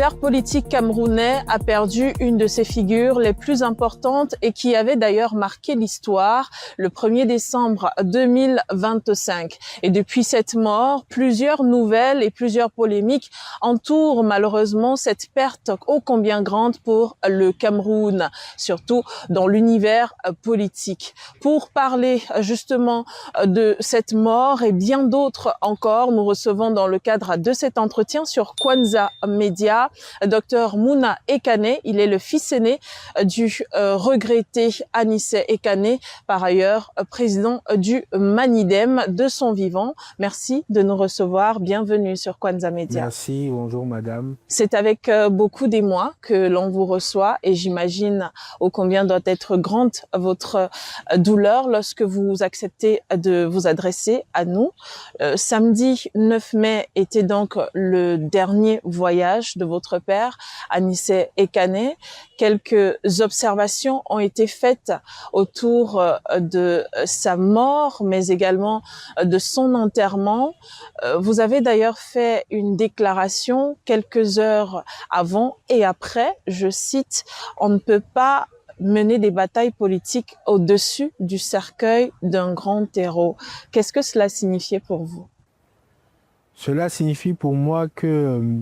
désert politique camerounais a perdu une de ses figures les plus importantes et qui avait d'ailleurs marqué l'histoire le 1er décembre 2025. Et depuis cette mort, plusieurs nouvelles et plusieurs polémiques entourent malheureusement cette perte ô combien grande pour le Cameroun, surtout dans l'univers politique. Pour parler justement de cette mort et bien d'autres encore, nous recevons dans le cadre de cet entretien sur Kwanza Média, Dr Mouna Ekane. Il est le fils aîné du regretté Anissé Ekane, par ailleurs président du Manidem de son vivant. Merci de nous recevoir. Bienvenue sur Kwanza Média. Merci, bonjour madame. C'est avec beaucoup d'émoi que l'on vous reçoit et j'imagine ô combien doit être grande votre douleur lorsque vous acceptez de vous adresser à nous. Samedi 9 mai était donc le dernier voyage de votre père, Anissé Ekane. Quelques observations ont été faites autour de sa mort, mais également de son enterrement. Vous avez d'ailleurs fait une déclaration quelques heures avant et après, je cite, « On ne peut pas mener des batailles politiques au-dessus du cercueil d'un grand héros ». Qu'est-ce que cela signifiait pour vous? Cela signifie pour moi que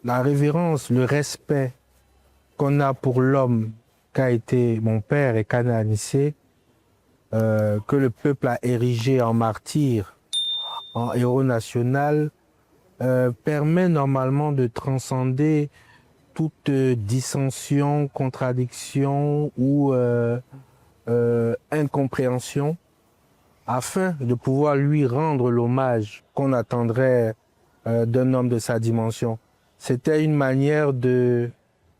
la révérence, le respect qu'on a pour l'homme qu'a été mon père et Ekane Anissé, que le peuple a érigé en martyr, en héros national, permet normalement de transcender toute dissension, contradiction ou incompréhension, afin de pouvoir lui rendre l'hommage qu'on attendrait d'un homme de sa dimension. C'était une manière de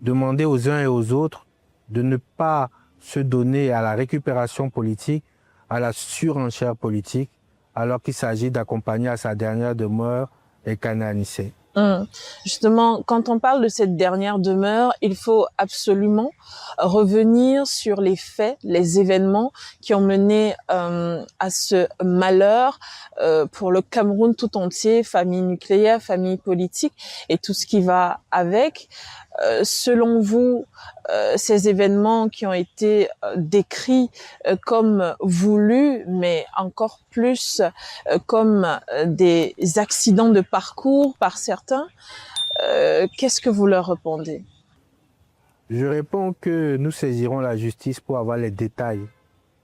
demander aux uns et aux autres de ne pas se donner à la récupération politique, à la surenchère politique, alors qu'il s'agit d'accompagner à sa dernière demeure Ekane Anissé. Justement, quand on parle de cette dernière demeure, il faut absolument revenir sur les faits, les événements qui ont mené à ce malheur pour le Cameroun tout entier, famille nucléaire, famille politique et tout ce qui va avec. Selon vous, ces événements qui ont été décrits comme voulus, mais encore plus comme des accidents de parcours par certains, qu'est-ce que vous leur répondez? Je réponds que nous saisirons la justice pour avoir les détails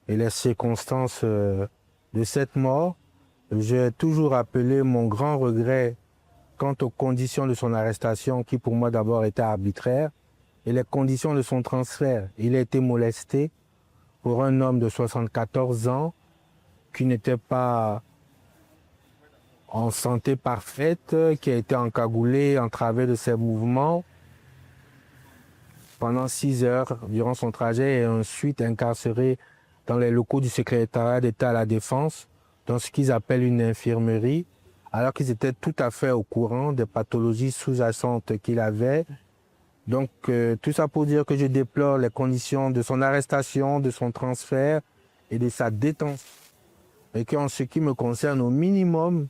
et les circonstances de cette mort. J'ai toujours appelé mon grand regret quant aux conditions de son arrestation, qui pour moi d'abord étaient arbitraires, et les conditions de son transfert. Il a été molesté pour un homme de 74 ans qui n'était pas en santé parfaite, qui a été encagoulé, entravé de ses mouvements pendant 6 heures durant son trajet et ensuite incarcéré dans les locaux du secrétariat d'État à la Défense, dans ce qu'ils appellent une infirmerie, alors qu'ils étaient tout à fait au courant des pathologies sous-jacentes qu'il avait. Donc, tout ça pour dire que je déplore les conditions de son arrestation, de son transfert et de sa détention. Et qu'en ce qui me concerne, au minimum,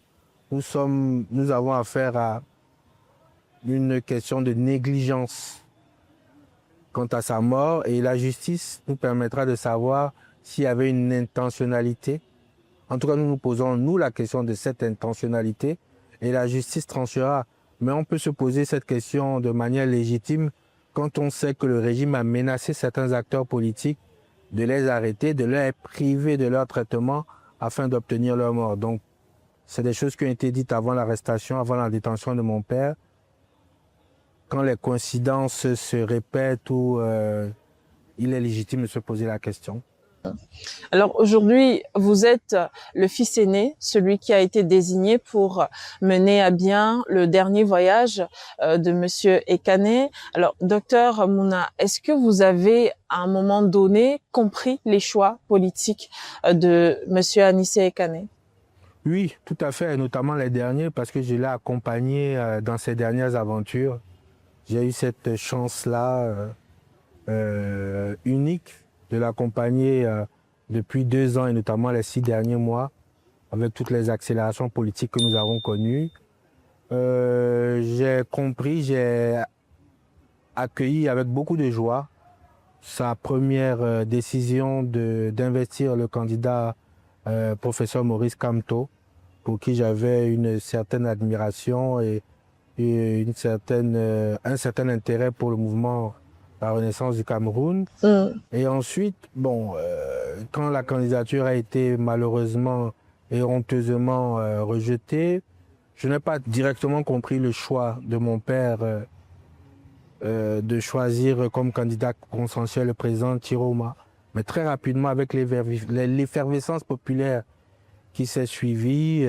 nous avons affaire à une question de négligence quant à sa mort, et la justice nous permettra de savoir s'il y avait une intentionnalité. En tout cas, nous nous posons, nous, la question de cette intentionnalité et la justice tranchera. Mais on peut se poser cette question de manière légitime quand on sait que le régime a menacé certains acteurs politiques de les arrêter, de les priver de leur traitement afin d'obtenir leur mort. Donc, c'est des choses qui ont été dites avant l'arrestation, avant la détention de mon père. Quand les coïncidences se répètent ou il est légitime de se poser la question. Alors aujourd'hui, vous êtes le fils aîné, celui qui a été désigné pour mener à bien le dernier voyage de Monsieur Ekane. Alors, docteur Mouna, est-ce que vous avez à un moment donné compris les choix politiques de Monsieur Anissé Ekane? Oui, tout à fait, notamment les derniers, parce que je l'ai accompagné dans ses dernières aventures. J'ai eu cette chance-là unique de l'accompagner depuis 2 ans et notamment les 6 derniers mois avec toutes les accélérations politiques que nous avons connues. J'ai compris, j'ai accueilli avec beaucoup de joie sa première décision d'investir le candidat professeur Maurice Kamto, pour qui j'avais une certaine admiration et un certain intérêt pour le mouvement La Renaissance du Cameroun. Et ensuite, bon, quand la candidature a été malheureusement et honteusement rejetée, je n'ai pas directement compris le choix de mon père de choisir comme candidat consensuel le président Tiroma. Mais très rapidement, avec l'effervescence populaire qui s'est suivie,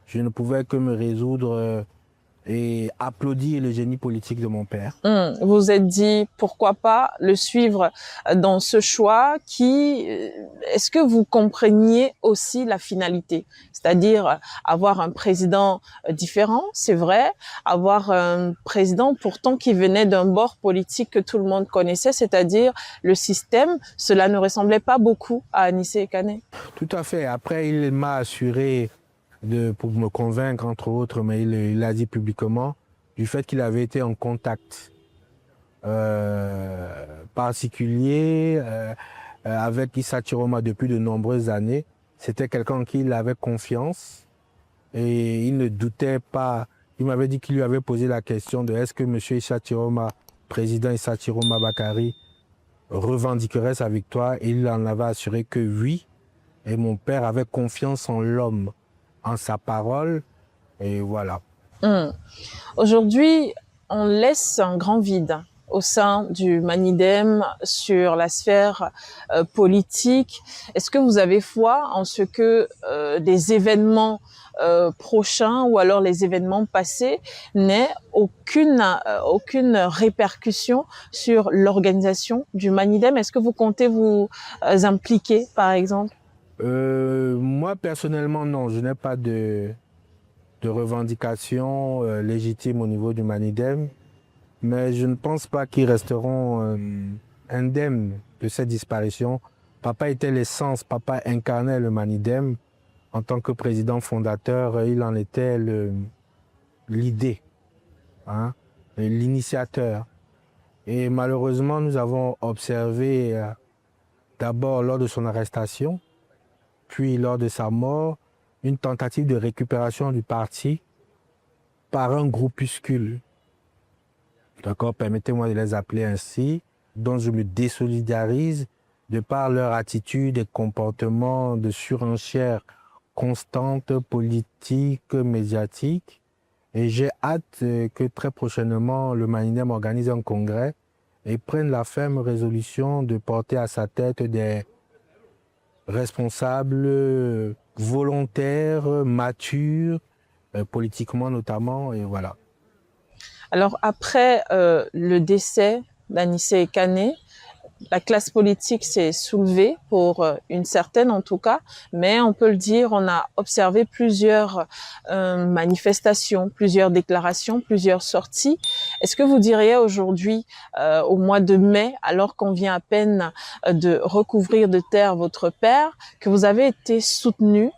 je ne pouvais que me résoudre et applaudir le génie politique de mon père. Vous vous êtes dit, pourquoi pas le suivre dans ce choix est-ce que vous compreniez aussi la finalité? C'est-à-dire avoir un président différent, c'est vrai, avoir un président pourtant qui venait d'un bord politique que tout le monde connaissait, c'est-à-dire le système, cela ne ressemblait pas beaucoup à Anissé Kane. Tout à fait. Après, il m'a assuré pour me convaincre, entre autres, mais il l'a dit publiquement, du fait qu'il avait été en contact particulier avec Issa Chiroma depuis de nombreuses années. C'était quelqu'un en qui il avait confiance et il ne doutait pas. Il m'avait dit qu'il lui avait posé la question de est-ce que M. Issa Chiroma, président Issa Chiroma Bakary, revendiquerait sa victoire. Et il en avait assuré que oui. Et mon père avait confiance en l'homme, en sa parole, et voilà. Aujourd'hui, on laisse un grand vide au sein du Manidem sur la sphère politique. Est-ce que vous avez foi en ce que des événements prochains ou alors les événements passés n'aient aucune répercussion sur l'organisation du Manidem? Est-ce que vous comptez vous impliquer, par exemple? Moi, personnellement, non. Je n'ai pas de revendications légitimes au niveau du Manidem, mais je ne pense pas qu'ils resteront indemnes de cette disparition. Papa était l'essence, papa incarnait le Manidem. En tant que président fondateur, il en était l'idée, hein, l'initiateur. Et malheureusement, nous avons observé d'abord lors de son arrestation, puis lors de sa mort, une tentative de récupération du parti par un groupuscule. D'accord, permettez-moi de les appeler ainsi, dont je me désolidarise de par leur attitude et comportement de surenchère constante, politique, médiatique. Et j'ai hâte que très prochainement, le Manidem organise un congrès et prenne la ferme résolution de porter à sa tête des responsables volontaires, matures, politiquement notamment, et voilà. Alors après le décès d'Anissé Kane, la classe politique s'est soulevée pour une certaine en tout cas, mais on peut le dire, on a observé plusieurs manifestations, plusieurs déclarations, plusieurs sorties. Est-ce que vous diriez aujourd'hui, au mois de mai, alors qu'on vient à peine de recouvrir de terre votre père, que vous avez été soutenu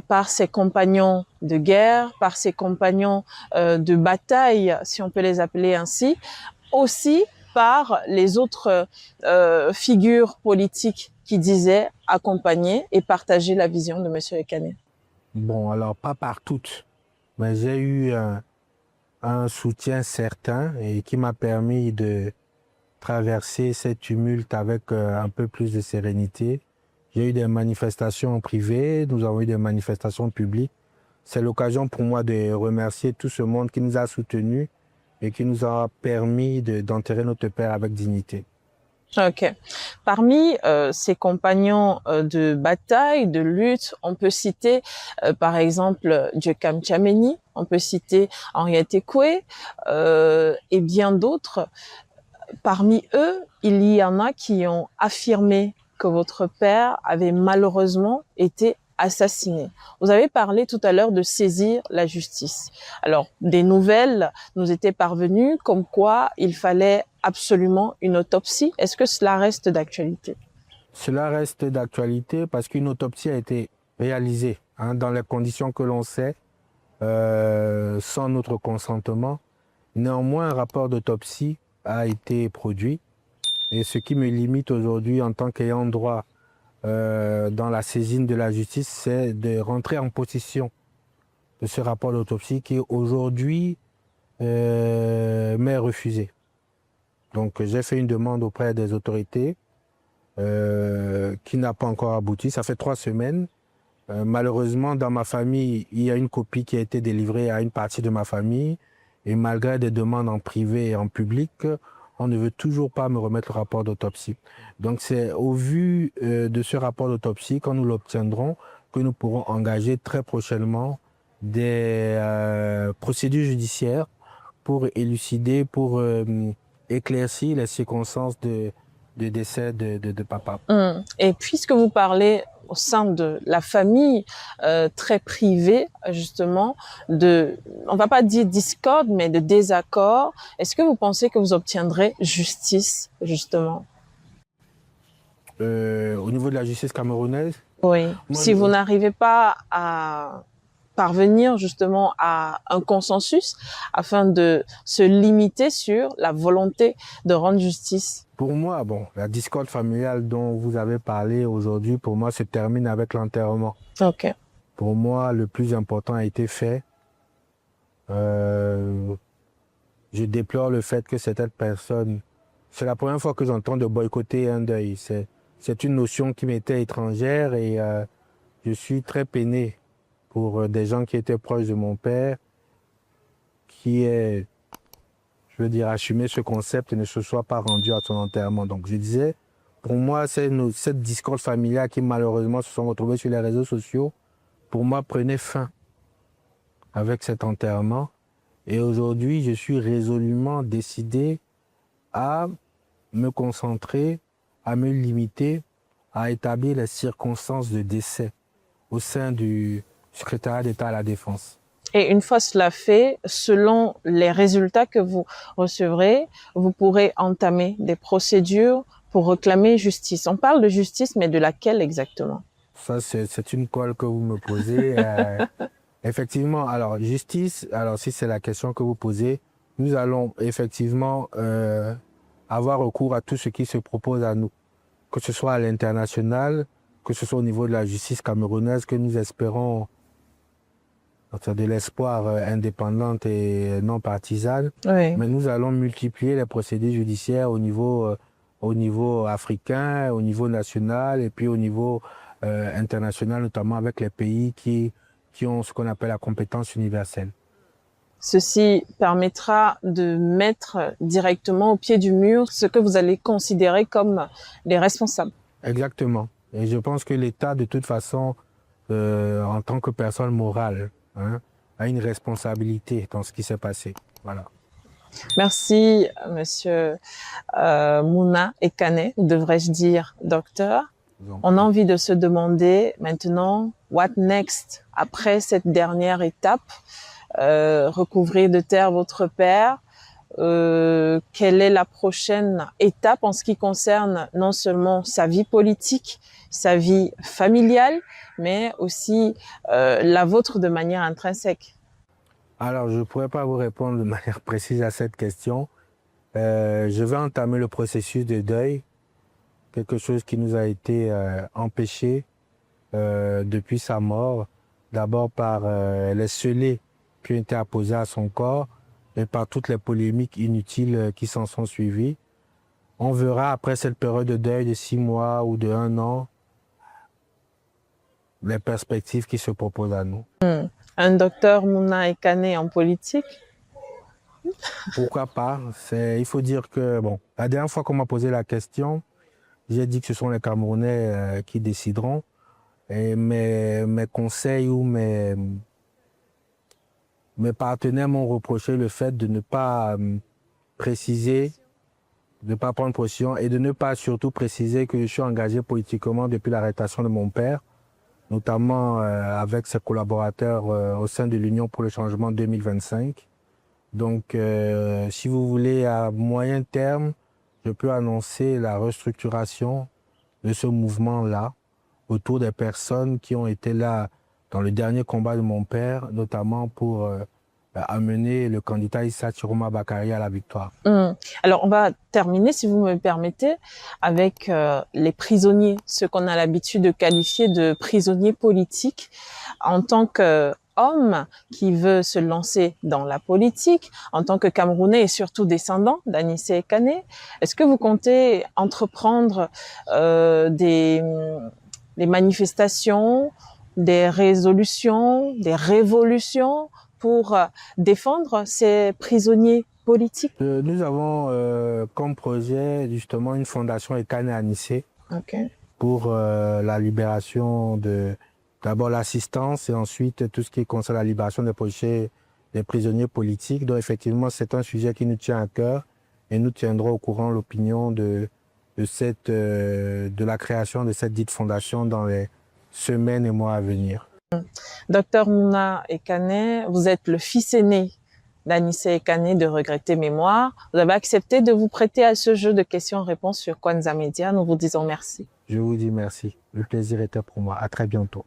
par ses compagnons de guerre, par ses compagnons de bataille, si on peut les appeler ainsi, aussi par les autres figures politiques qui disaient accompagner et partager la vision de M. Kane? Bon, alors pas par toutes, mais j'ai eu un soutien certain et qui m'a permis de traverser ces tumultes avec un peu plus de sérénité. J'ai eu des manifestations privées, nous avons eu des manifestations publiques. C'est l'occasion pour moi de remercier tout ce monde qui nous a soutenus et qui nous a permis d'enterrer notre père avec dignité. Ok. Parmi ses compagnons de bataille, de lutte, on peut citer par exemple Djekam Tchameni, on peut citer Henriette Ekoué et bien d'autres. Parmi eux, il y en a qui ont affirmé que votre père avait malheureusement été assassiné. Vous avez parlé tout à l'heure de saisir la justice. Alors, des nouvelles nous étaient parvenues comme quoi il fallait absolument une autopsie. Est-ce que cela reste d'actualité? Cela reste d'actualité parce qu'une autopsie a été réalisée dans les conditions que l'on sait. sans notre consentement. Néanmoins, un rapport d'autopsie a été produit et ce qui me limite aujourd'hui en tant qu'ayant droit dans la saisine de la justice, c'est de rentrer en possession de ce rapport d'autopsie qui aujourd'hui m'est refusé. Donc j'ai fait une demande auprès des autorités qui n'a pas encore abouti. Ça fait 3 semaines. Malheureusement, dans ma famille, il y a une copie qui a été délivrée à une partie de ma famille. Et malgré des demandes en privé et en public, on ne veut toujours pas me remettre le rapport d'autopsie. Donc c'est au vu de ce rapport d'autopsie, quand nous l'obtiendrons, que nous pourrons engager très prochainement des procédures judiciaires pour élucider, pour éclaircir les circonstances de décès de papa. Et puisque vous parlez au sein de la famille très privée, justement, on va pas dire discorde, mais de désaccord, est-ce que vous pensez que vous obtiendrez justice, justement? Au niveau de la justice camerounaise? Oui. Moi, Si vous n'arrivez pas à parvenir justement à un consensus afin de se limiter sur la volonté de rendre justice. Pour moi, bon, la discorde familiale dont vous avez parlé aujourd'hui, pour moi, se termine avec l'enterrement. Ok. Pour moi, le plus important a été fait. Je déplore le fait que certaines personnes... C'est la première fois que j'entends de boycotter un deuil. C'est une notion qui m'était étrangère et je suis très peiné pour des gens qui étaient proches de mon père, qui est, je veux dire, assumé ce concept et ne se soit pas rendu à son enterrement. Donc je disais, pour moi, cette discorde familiale qui malheureusement se sont retrouvées sur les réseaux sociaux, pour moi, prenait fin avec cet enterrement. Et aujourd'hui, je suis résolument décidé à me concentrer, à me limiter, à établir les circonstances de décès au sein du secrétariat d'État à la Défense. Et une fois cela fait, selon les résultats que vous recevrez, vous pourrez entamer des procédures pour réclamer justice. On parle de justice, mais de laquelle exactement? Ça, c'est une colle que vous me posez. Effectivement, alors justice, alors si c'est la question que vous posez, nous allons effectivement avoir recours à tout ce qui se propose à nous, que ce soit à l'international, que ce soit au niveau de la justice camerounaise, que nous espérons de l'espoir indépendante et non partisane. Oui. Mais nous allons multiplier les procédures judiciaires au niveau africain, au niveau national et puis au niveau international, notamment avec les pays qui ont ce qu'on appelle la compétence universelle. Ceci permettra de mettre directement au pied du mur ce que vous allez considérer comme les responsables. Exactement. Et je pense que l'État, de toute façon, en tant que personne morale, a une responsabilité dans ce qui s'est passé. Voilà. Merci, monsieur Mouna Ekane, ou devrais-je dire docteur. On a envie de se demander maintenant, what next? Après cette dernière étape, recouvrir de terre votre père, quelle est la prochaine étape en ce qui concerne non seulement sa vie politique, sa vie familiale, mais aussi la vôtre de manière intrinsèque? Alors, je ne pourrais pas vous répondre de manière précise à cette question. Je vais entamer le processus de deuil, quelque chose qui nous a été empêché depuis sa mort, d'abord par les scellés qui ont été apposés à son corps et par toutes les polémiques inutiles qui s'en sont suivies. On verra après cette période de deuil de 6 mois ou de 1 an les perspectives qui se proposent à nous. Un docteur Mouna Ekane en politique? Pourquoi pas? Il faut dire que, bon, la dernière fois qu'on m'a posé la question, j'ai dit que ce sont les Camerounais qui décideront. Et mes conseils ou mes partenaires m'ont reproché le fait de ne pas préciser, de ne pas prendre position et de ne pas surtout préciser que je suis engagé politiquement depuis l'arrestation de mon père, notamment avec ses collaborateurs au sein de l'Union pour le changement 2025. Donc, si vous voulez, à moyen terme, je peux annoncer la restructuration de ce mouvement-là autour des personnes qui ont été là dans le dernier combat de mon père, notamment pour amener le candidat Issa Chiroma Bakary à la victoire. Alors, on va terminer, si vous me permettez, avec les prisonniers, ceux qu'on a l'habitude de qualifier de prisonniers politiques. En tant qu'homme qui veut se lancer dans la politique, en tant que Camerounais et surtout descendant d'Anissé Kané, est-ce que vous comptez entreprendre des manifestations, des résolutions, des révolutions pour défendre ces prisonniers politiques? Nous avons comme projet justement une fondation Ekane Anissé pour la libération d'abord l'assistance et ensuite tout ce qui concerne la libération des prisonniers politiques. Donc effectivement, c'est un sujet qui nous tient à cœur et nous tiendrons au courant l'opinion de la création de cette dite fondation dans les semaines et mois à venir. Docteur Mouna Ekane, vous êtes le fils aîné d'Anissé Ekane de Regretter Mémoire. Vous avez accepté de vous prêter à ce jeu de questions-réponses sur Kwanza Media. Nous vous disons merci. Je vous dis merci. Le plaisir était pour moi. À très bientôt.